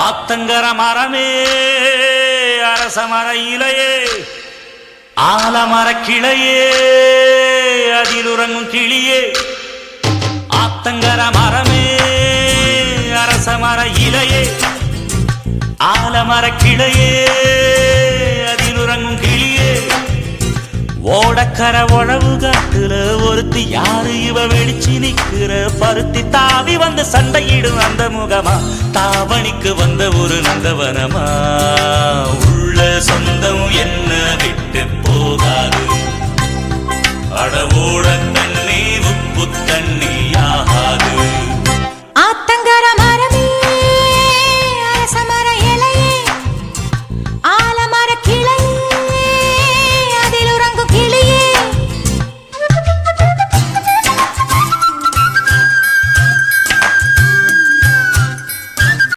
ஆத்தங்கர மரமே அரச மர இலையே ஆலமர கிளையே அதில் உறங்கும் கிளியே ஆத்தங்கர மரமே அரச மர இலையே ஆலமர கிளையே அதில் உறங்கும் கிளியே ஓடக்கர உழவு காட்டுல ஒருத்தி யாரு இவ வெளிச்சு நிக்கிற பருத்தி தாவி வந்து சண்டையிடும் அந்த முகமா தாவணிக்கு வந்த ஒரு நந்தவனமா உள்ள சொந்தம் என்ன விட்டு போகாது அடவோட